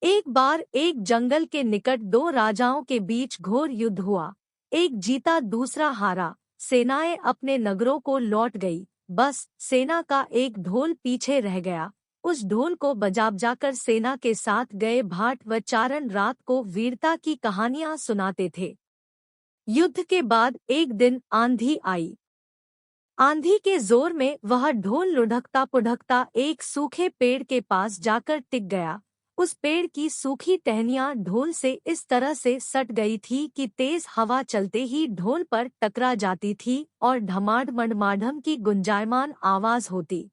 एक बार एक जंगल के निकट दो राजाओं के बीच घोर युद्ध हुआ। एक जीता दूसरा हारा। सेनाएं अपने नगरों को लौट गई। बस सेना का एक ढोल पीछे रह गया। उस ढोल को बजा बजाकर सेना के साथ गए भाट व चारण रात को वीरता की कहानियां सुनाते थे। युद्ध के बाद एक दिन आंधी आई। आंधी के जोर में वह ढोल लुढ़कता पुढ़कता एक सूखे पेड़ के पास जाकर टिक गया। उस पेड़ की सूखी टहनियां ढोल से इस तरह से सट गई थी कि तेज हवा चलते ही ढोल पर टकरा जाती थी और ढमाढम की गुंजायमान आवाज होती।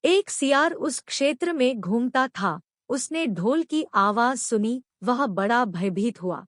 एक सियार उस क्षेत्र में घूमता था। उसने ढोल की आवाज सुनी, वह बड़ा भयभीत हुआ।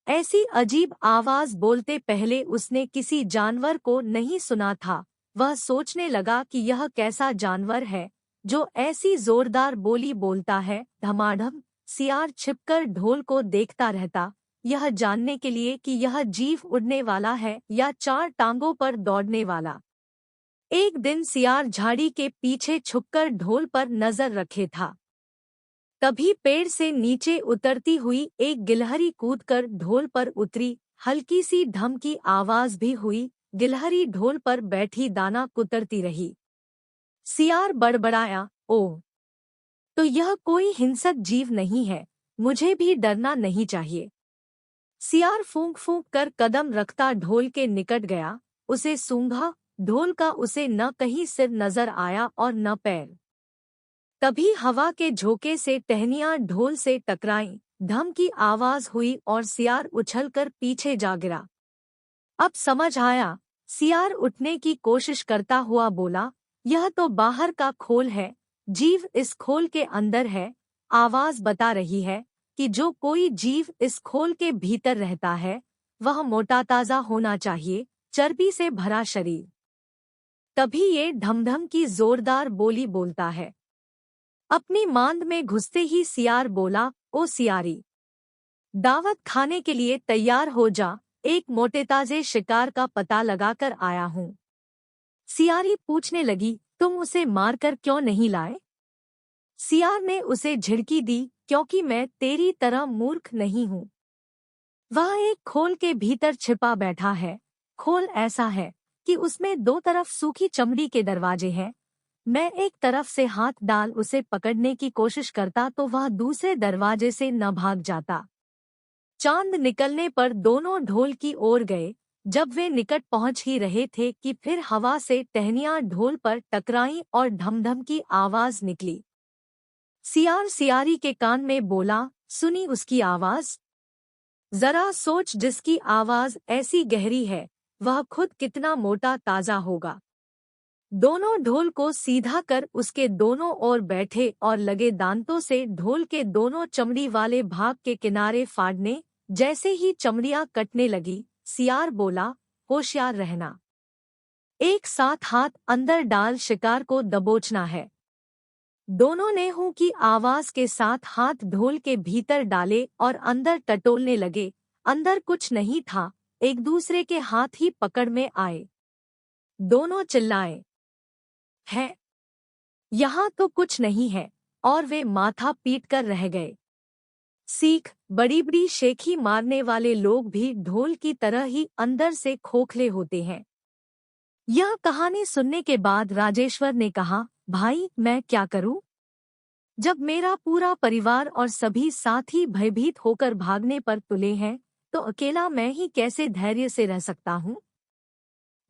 ऐसी अजीब आवाज बोलते पहले उसने किसी जानवर को नहीं सुना था। वह सोचने लगा कि यह कैसा जानवर है जो ऐसी जोरदार बोली बोलता है। धमाधम सियार छिपकर ढोल को देखता रहता, यह जानने के लिए कि यह जीव उड़ने वाला है या चार टांगों पर दौड़ने वाला। एक दिन सियार झाड़ी के पीछे छुपकर ढोल पर नजर रखे था। तभी पेड़ से नीचे उतरती हुई एक गिलहरी कूदकर ढोल पर उतरी। हल्की सी ढम की आवाज भी हुई। गिलहरी ढोल पर बैठी दाना कुतरती रही। सियार बड़बड़ाया, ओह, तो यह कोई हिंसक जीव नहीं है, मुझे भी डरना नहीं चाहिए। सियार फूंक फूंक कर कदम रखता ढोल के निकट गया। उसे सूंघा। ढोल का उसे न कहीं सिर नजर आया और न पैर। तभी हवा के झोंके से टहनियां ढोल से टकराईं। धम की आवाज हुई और सियार उछलकर पीछे जा गिरा। अब समझ आया। सियार उठने की कोशिश करता हुआ बोला, यह तो बाहर का खोल है, जीव इस खोल के अंदर है। आवाज बता रही है कि जो कोई जीव इस खोल के भीतर रहता है वह मोटा ताजा होना चाहिए, चर्बी से भरा शरीर। तभी ये ढमढम की जोरदार बोली बोलता है। अपनी मांद में घुसते ही सियार बोला, ओ सियारी, दावत खाने के लिए तैयार हो जा, एक मोटे ताजे शिकार का पता लगाकर आया हूँ। सियारी पूछने लगी, तुम उसे मारकर क्यों नहीं लाए? सियार ने उसे झिड़की दी, क्योंकि मैं तेरी तरह मूर्ख नहीं हूँ। वह एक खोल के भीतर छिपा बैठा है। खोल ऐसा है कि उसमें दो तरफ सूखी चमड़ी के दरवाजे हैं। मैं एक तरफ से हाथ डाल उसे पकड़ने की कोशिश करता तो वह दूसरे दरवाजे से न भाग जाता। चांद निकलने पर दोनों ढोल की ओर गए। जब वे निकट पहुंच ही रहे थे कि फिर हवा से टहनियां ढोल पर टकराईं और ढमढम की आवाज निकली। सियार सियारी के कान में बोला, सुनी उसकी आवाज? जरा सोच, जिसकी आवाज ऐसी गहरी है वह खुद कितना मोटा ताजा होगा। दोनों ढोल को सीधा कर उसके दोनों ओर बैठे और लगे दांतों से ढोल के दोनों चमड़ी वाले भाग के किनारे फाड़ने। जैसे ही चमड़ियां कटने लगी, सियार बोला, होशियार रहना। एक साथ हाथ अंदर डाल शिकार को दबोचना है। दोनों ने हूं की आवाज के साथ हाथ ढोल के भीतर डाले और अंदर टटोलने लगे। अंदर कुछ नहीं था, एक दूसरे के हाथ ही पकड़ में आए। दोनों चिल्लाए, है, यहाँ तो कुछ नहीं है, और वे माथा पीट कर रह गए। सीख, बड़ी बड़ी शेखी मारने वाले लोग भी ढोल की तरह ही अंदर से खोखले होते हैं। यह कहानी सुनने के बाद राजेश्वर ने कहा, भाई मैं क्या करूं? जब मेरा पूरा परिवार और सभी साथी भयभीत होकर भागने पर तुले हैं, तो अकेला मैं ही कैसे धैर्य से रह सकता हूं?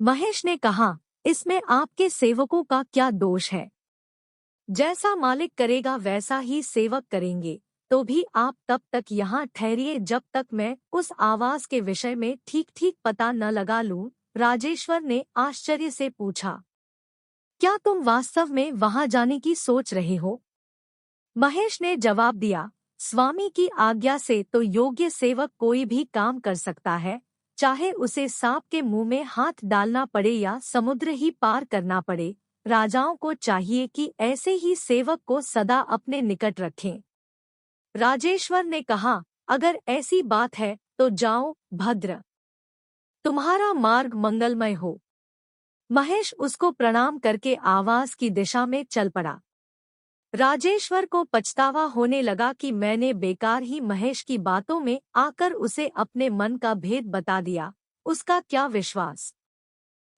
महेश ने कहा, इसमें आपके सेवकों का क्या दोष है? जैसा मालिक करेगा वैसा ही सेवक करेंगे। तो भी आप तब तक यहाँ ठहरिए जब तक मैं उस आवाज के विषय में ठीक ठीक पता न लगा लूं। राजेश्वर ने आश्चर्य से पूछा, क्या तुम वास्तव में वहां जाने की सोच रहे हो? महेश ने जवाब दिया, स्वामी की आज्ञा से तो योग्य सेवक कोई भी काम कर सकता है, चाहे उसे सांप के मुंह में हाथ डालना पड़े या समुद्र ही पार करना पड़े। राजाओं को चाहिए कि ऐसे ही सेवक को सदा अपने निकट रखें। राजेश्वर ने कहा, अगर ऐसी बात है तो जाओ, भद्र, तुम्हारा मार्ग मंगलमय हो। महेश उसको प्रणाम करके आवाज की दिशा में चल पड़ा। राजेश्वर को पछतावा होने लगा कि मैंने बेकार ही महेश की बातों में आकर उसे अपने मन का भेद बता दिया। उसका क्या विश्वास।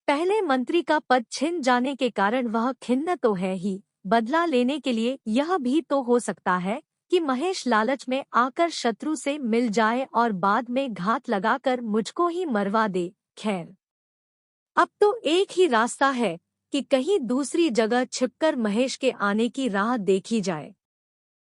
पहले मंत्री का पद छिन जाने के कारण वह खिन्न तो है ही, बदला लेने के लिए यह भी तो हो सकता है कि महेश लालच में आकर शत्रु से मिल जाए और बाद में घात लगाकर मुझको ही मरवा दे। खैर, अब तो एक ही रास्ता है कि कहीं दूसरी जगह छिपकर महेश के आने की राह देखी जाए।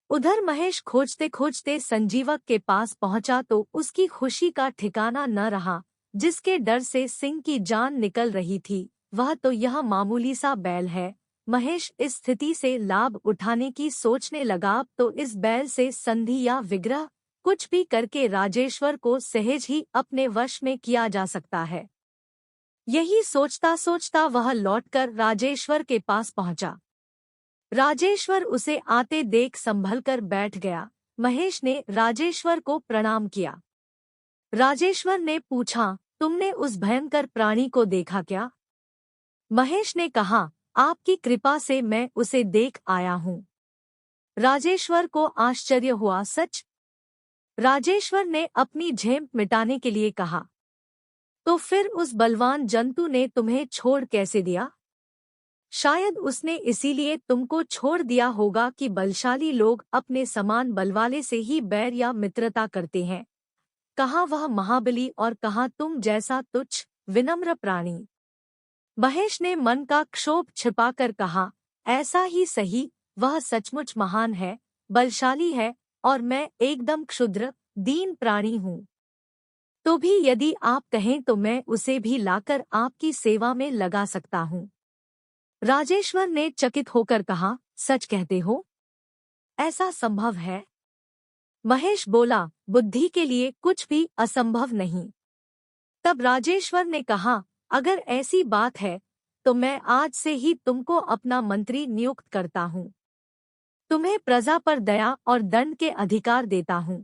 उधर महेश खोजते खोजते संजीवक के पास पहुंचा तो उसकी खुशी का ठिकाना न रहा। जिसके डर से सिंह की जान निकल रही थी, वह तो यह मामूली सा बैल है। महेश इस स्थिति से लाभ उठाने की सोचने लगा। अब तो इस बैल से संधि या विग्रह कुछ भी करके राजेश्वर को सहज ही अपने वश में किया जा सकता है। यही सोचता सोचता वह लौटकर राजेश्वर के पास पहुंचा। राजेश्वर उसे आते देख संभलकर बैठ गया। महेश ने राजेश्वर को प्रणाम किया। राजेश्वर ने पूछा, तुमने उस भयंकर प्राणी को देखा क्या? महेश ने कहा, आपकी कृपा से मैं उसे देख आया हूँ। राजेश्वर को आश्चर्य हुआ। सच? राजेश्वर ने अपनी झेप मिटाने के लिए कहा। तो फिर उस बलवान जंतु ने तुम्हें छोड़ कैसे दिया? शायद उसने इसीलिए तुमको छोड़ दिया होगा कि बलशाली लोग अपने समान बलवाले से ही बैर या मित्रता करते हैं। कहाँ वह महाबली और कहाँ तुम जैसा तुच्छ विनम्र प्राणी। महेश ने मन का क्षोभ छिपाकर कहा, ऐसा ही सही, वह सचमुच महान है, बलशाली है, और मैं एकदम क्षुद्र दीन प्राणी हूँ। तो भी यदि आप कहें तो मैं उसे भी लाकर आपकी सेवा में लगा सकता हूँ। राजेश्वर ने चकित होकर कहा, सच कहते हो? ऐसा संभव है? महेश बोला, बुद्धि के लिए कुछ भी असंभव नहीं। तब राजेश्वर ने कहा, अगर ऐसी बात है तो मैं आज से ही तुमको अपना मंत्री नियुक्त करता हूँ। तुम्हें प्रजा पर दया और दंड के अधिकार देता हूँ।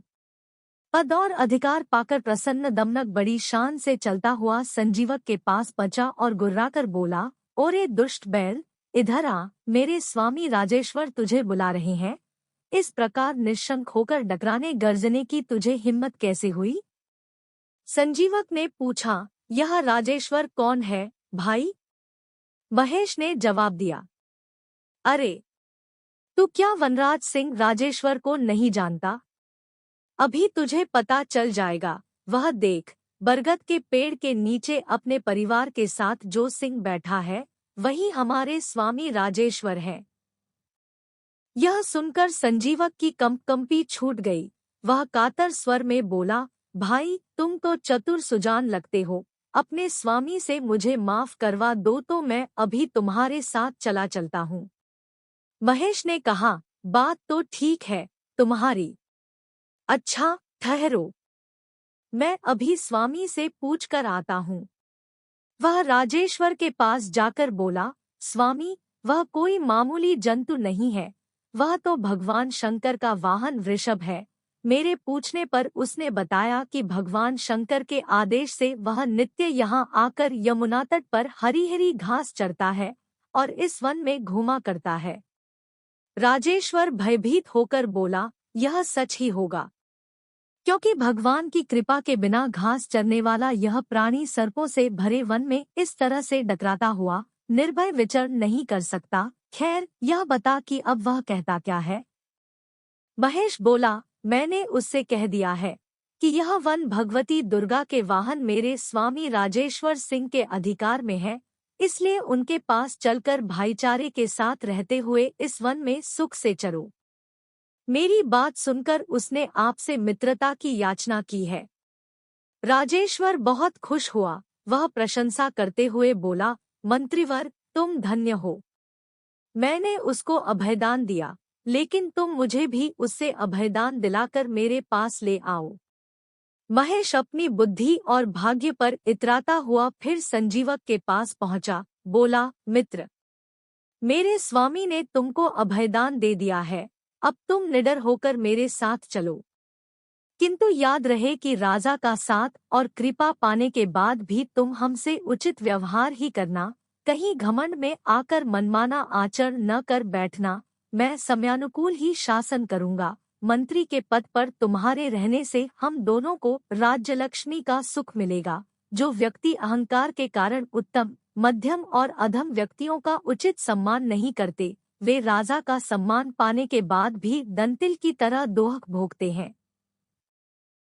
पद और अधिकार पाकर प्रसन्न दमनक बड़ी शान से चलता हुआ संजीवक के पास पहुंचा और गुर्राकर बोला, ओरे दुष्ट बैल, इधर आ, मेरे स्वामी राजेश्वर तुझे बुला रहे हैं। इस प्रकार निशंक होकर डकराने गर्जने की तुझे हिम्मत कैसे हुई? संजीवक ने पूछा, यह राजेश्वर कौन है भाई? महेश ने जवाब दिया, अरे, तू क्या वनराज सिंह राजेश्वर को नहीं जानता? अभी तुझे पता चल जाएगा। वह देख, बरगद के पेड़ के नीचे अपने परिवार के साथ जो सिंह बैठा है, वही हमारे स्वामी राजेश्वर है। यह सुनकर संजीवक की कंपी छूट गई। वह कातर स्वर में बोला, भाई, तुम तो चतुर सुजान लगते हो। अपने स्वामी से मुझे माफ करवा दो तो मैं अभी तुम्हारे साथ चला चलता हूँ। महेश ने कहा, बात तो ठीक है तुम्हारी। अच्छा, ठहरो, मैं अभी स्वामी से पूछ कर आता हूँ। वह राजेश्वर के पास जाकर बोला, स्वामी, वह कोई मामूली जंतु नहीं है, वह तो भगवान शंकर का वाहन वृषभ है। मेरे पूछने पर उसने बताया कि भगवान शंकर के आदेश से वह नित्य यहाँ आकर यमुना तट पर हरी हरी घास चरता है और इस वन में घूमा करता है। राजेश्वर भयभीत होकर बोला, यह सच ही होगा, क्योंकि भगवान की कृपा के बिना घास चरने वाला यह प्राणी सर्पों से भरे वन में इस तरह से डकराता हुआ निर्भय विचरण नहीं कर सकता। खैर, यह बता कि अब वह कहता क्या है? महेश बोला, मैंने उससे कह दिया है कि यह वन भगवती दुर्गा के वाहन मेरे स्वामी राजेश्वर सिंह के अधिकार में है, इसलिए उनके पास चलकर भाईचारे के साथ रहते हुए इस वन में सुख से चरो। मेरी बात सुनकर उसने आपसे मित्रता की याचना की है। राजेश्वर बहुत खुश हुआ। वह प्रशंसा करते हुए बोला, मंत्रीवर, तुम धन्य हो। मैंने उसको अभयदान दिया, लेकिन तुम मुझे भी उससे अभयदान दिलाकर मेरे पास ले आओ। महेश अपनी बुद्धि और भाग्य पर इतराता हुआ फिर संजीवक के पास पहुंचा। बोला, मित्र, मेरे स्वामी ने तुमको अभयदान दे दिया है, अब तुम निडर होकर मेरे साथ चलो। किंतु याद रहे कि राजा का साथ और कृपा पाने के बाद भी तुम हमसे उचित व्यवहार ही करना, कहीं घमंड में आकर मनमाना आचरण न कर बैठना। मैं समयानुकूल ही शासन करूंगा। मंत्री के पद पर तुम्हारे रहने से हम दोनों को राज्यलक्ष्मी का सुख मिलेगा। जो व्यक्ति अहंकार के कारण उत्तम, मध्यम और अधम व्यक्तियों का उचित सम्मान नहीं करते, वे राजा का सम्मान पाने के बाद भी दंतिल की तरह दोहक भोगते हैं।